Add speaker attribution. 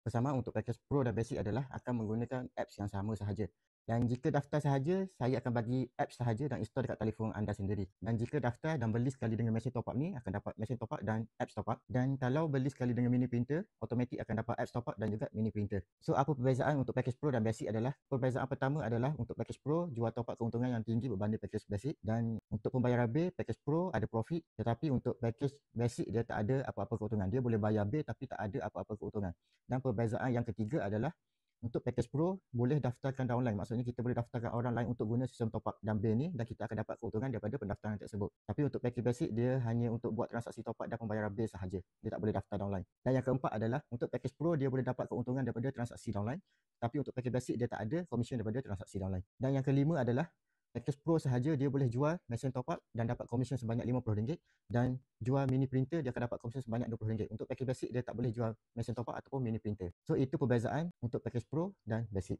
Speaker 1: Persamaan untuk package Pro dan Basic adalah akan menggunakan apps yang sama sahaja. Dan jika daftar sahaja, saya akan bagi apps sahaja dan install dekat telefon anda sendiri. Dan jika daftar dan beli sekali dengan mesin top up ni, akan dapat mesin top up dan apps top up. Dan kalau beli sekali dengan mini printer, automatik akan dapat apps top up dan juga mini printer. So, apa perbezaan untuk package Pro dan Basic adalah, perbezaan pertama adalah untuk package Pro jual top up keuntungan yang tinggi berbanding package Basic. Dan untuk pembayaran bil, package Pro ada profit, tetapi untuk package Basic dia tak ada apa-apa keuntungan. Dia boleh bayar bil tapi tak ada apa-apa keuntungan. Dan perbezaan yang ketiga adalah untuk package Pro boleh daftarkan downline. Maksudnya kita boleh daftarkan orang lain untuk guna sistem top up dan bil ni, dan kita akan dapat keuntungan daripada pendaftaran tersebut. Tapi untuk package Basic dia hanya untuk buat transaksi top up dan pembayaran bil sahaja. Dia tak boleh daftar downline. Dan yang keempat adalah untuk package Pro dia boleh dapat keuntungan daripada transaksi downline. Tapi untuk package Basic dia tak ada komisen daripada transaksi downline. Dan yang kelima adalah package Pro sahaja dia boleh jual mesin top up dan dapat komisen sebanyak RM50, dan jual mini printer dia akan dapat komisen sebanyak RM20. Untuk package Basic dia tak boleh jual mesin top up ataupun mini printer. So itu perbezaan untuk package Pro dan Basic.